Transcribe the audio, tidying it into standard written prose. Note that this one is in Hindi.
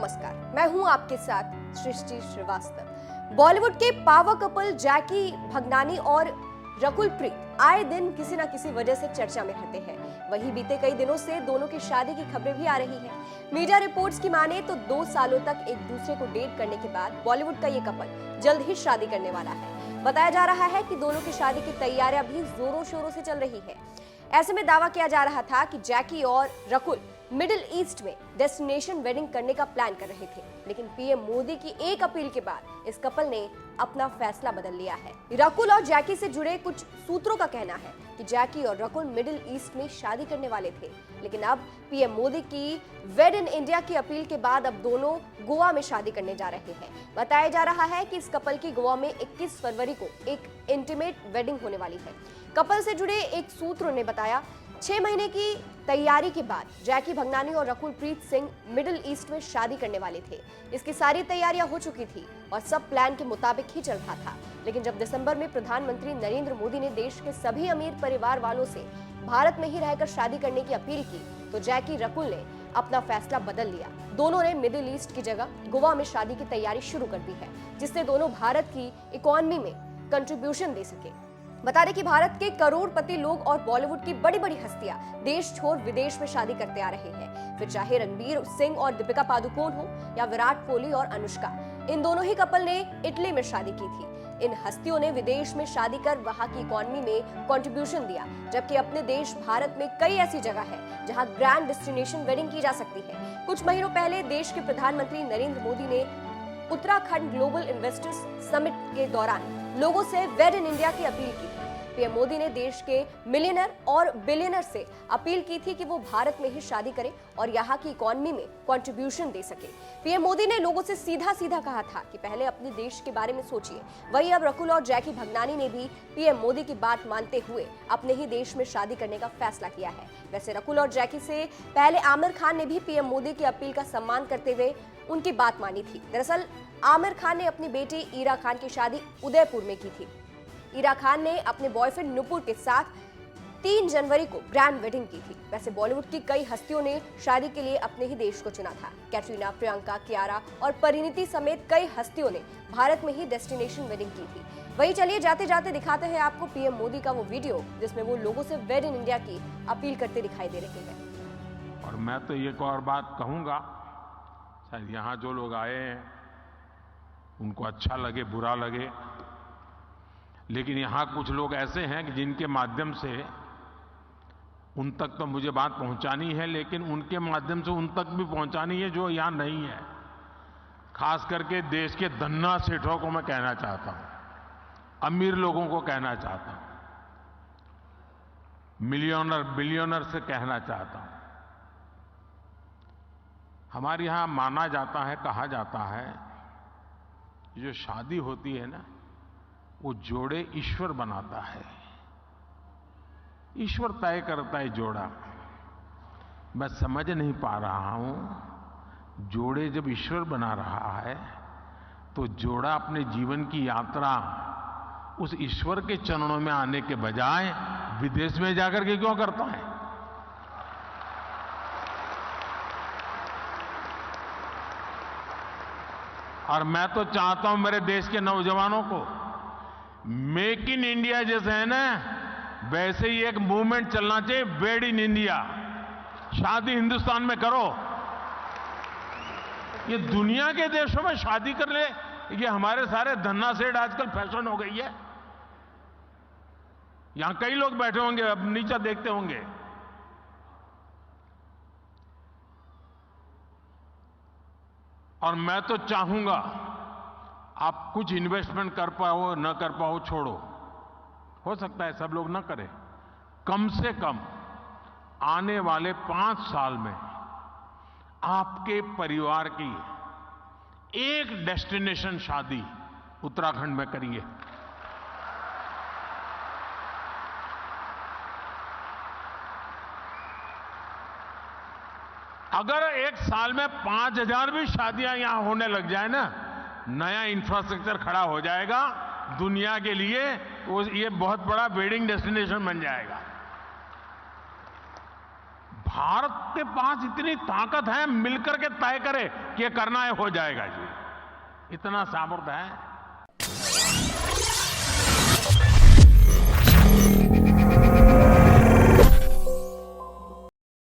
नमस्कार, मैं हूं आपके साथ सृष्टि श्रीवास्तव। बॉलीवुड के पावर कपल जैकी भगनानी और रकुल प्रीत आए दिन किसी न किसी वजह से चर्चा में रहते हैं। वहीं बीते कई दिनों से दोनों की शादी की खबरें भी आ रही हैं। मीडिया रिपोर्ट्स की माने तो 2 सालों तक एक दूसरे को डेट करने के बाद बॉलीवुड का ये कपल जल्द ही शादी करने वाला है। बताया जा रहा है कि दोनों की शादी की तैयारियां भी जोरों शोरों से चल रही है। ऐसे में दावा किया जा रहा था कि जैकी और रकुल मिडिल ईस्ट में डेस्टिनेशन वेडिंग करने का प्लान कर रहे थे, लेकिन पीएम मोदी की एक अपील के बाद इस कपल ने अपना फैसला बदल लिया है। रकुल और जैकी से जुड़े कुछ सूत्रों का कहना है कि जैकी और रकुल मिडिल ईस्ट में शादी करने वाले थे, लेकिन अब पीएम मोदी की वेड इन इंडिया की अपील के बाद अब दोनों गोवा में शादी करने जा रहे हैं। बताया जा रहा है कि इस कपल की गोवा में 21 फरवरी को एक इंटीमेट वेडिंग होने वाली है। कपल से जुड़े एक सूत्र ने बताया, 6 महीने की तैयारी के बाद जैकी भगनानी और रकुल प्रीत सिंह मिडिल ईस्ट में शादी करने वाले थे। इसकी सारी तैयारियां हो चुकी थी और सब प्लान के मुताबिक ही चल रहा था, लेकिन जब दिसंबर में प्रधानमंत्री नरेंद्र मोदी ने देश के सभी अमीर परिवार वालों से भारत में ही रहकर शादी करने की अपील की, तो जैकी रकुल ने अपना फैसला बदल लिया। दोनों ने मिडिल ईस्ट की जगह गोवा में शादी की तैयारी शुरू कर दी है, जिससे दोनों भारत की इकोनॉमी में कंट्रीब्यूशन दे सके। बता दें कि भारत के करोड़पति लोग और बॉलीवुड की बड़ी बड़ी हस्तियां देश छोड़ विदेश में शादी करते आ रहे हैं, फिर चाहे रणबीर सिंह और दीपिका पादुकोण हो या विराट कोहली और अनुष्का। इन दोनों ही कपल ने इटली में शादी की थी। इन हस्तियों ने विदेश में शादी कर वहां की इकोनॉमी में कंट्रीब्यूशन दिया, जबकि अपने देश भारत में कई ऐसी जगह है जहां ग्रैंड डेस्टिनेशन वेडिंग की जा सकती है। कुछ महीनों पहले देश के प्रधानमंत्री नरेंद्र मोदी ने उत्तराखंड ग्लोबल इन्वेस्टर्स समिट के दौरान लोगों से वेड इन इंडिया की अपील की। पीएम मोदी ने देश के मिलियनर और बिलियनर से अपील की थी कि वो भारत में ही शादी करें और यहाँ की इकोनॉमी में कंट्रीब्यूशन दे सके। पीएम मोदी ने लोगों से सीधा सीधा कहा था कि पहले अपने देश के बारे में सोचिए। वहीं अब रकुल और जैकी भगनानी ने भी पीएम मोदी की बात मानते हुए अपने ही देश में शादी करने का फैसला किया है। वैसे रकुल और जैकी से पहले आमिर खान ने भी पीएम मोदी की अपील का सम्मान करते हुए उनकी बात मानी थी। दरअसल आमिर खान ने अपनी बेटी ईरा खान की शादी उदयपुर में की थी। ईरा खान ने अपने बॉयफ्रेंड नुपुर के साथ 3 जनवरी को ग्रैंड वेडिंग की थी। वैसे बॉलीवुड की कई हस्तियों ने शादी के लिए अपने ही देश को चुना था। कैटरीना, प्रियंका, कियारा और परिणीति समेत कई हस्तियों ने भारत में ही डेस्टिनेशन वेडिंग की थी। वही चलिए जाते जाते दिखाते हैं आपको पीएम मोदी का वो वीडियो जिसमें वो लोगों से वेड इन इंडिया की अपील करते दिखाई दे रहे हैं। और मैं तो एक और बात कहूंगा, शायद यहाँ जो लोग आए हैं उनको अच्छा लगे बुरा लगे, लेकिन यहाँ कुछ लोग ऐसे हैं कि जिनके माध्यम से उन तक तो मुझे बात पहुँचानी है, लेकिन उनके माध्यम से उन तक भी पहुँचानी है जो यहाँ नहीं है। खास करके देश के धन्ना सेठों को मैं कहना चाहता हूँ, अमीर लोगों को कहना चाहता हूँ, मिलियनर बिलियनर से कहना चाहता हूँ। हमारे यहाँ माना जाता है, कहा जाता है, जो शादी होती है ना, वो जोड़े ईश्वर बनाता है, ईश्वर तय करता है जोड़ा। मैं समझ नहीं पा रहा हूं, जोड़े जब ईश्वर बना रहा है तो जोड़ा अपने जीवन की यात्रा उस ईश्वर के चरणों में आने के बजाय विदेश में जाकर के क्यों करता है? और मैं तो चाहता हूं मेरे देश के नौजवानों को, मेक इन इंडिया जैसे है ना, वैसे ही एक मूवमेंट चलना चाहिए, वेड इन इंडिया। शादी हिंदुस्तान में करो। ये दुनिया के देशों में शादी कर ले, ये हमारे सारे धन्ना सेठ आजकल फैशन हो गई है। यहां कई लोग बैठे होंगे, अब नीचे देखते होंगे। और मैं तो चाहूंगा आप कुछ इन्वेस्टमेंट कर पाओ न कर पाओ छोड़ो, हो सकता है सब लोग न करें, कम से कम आने वाले 5 साल में आपके परिवार की एक डेस्टिनेशन शादी उत्तराखंड में करिए। अगर एक साल में 5000 भी शादियां यहां होने लग जाए ना, नया इंफ्रास्ट्रक्चर खड़ा हो जाएगा दुनिया के लिए, ये बहुत बड़ा वेडिंग डेस्टिनेशन बन जाएगा। भारत के पास इतनी ताकत है, मिलकर के तय करे कि ये करना है, हो जाएगा जी, इतना सामर्थ्य है।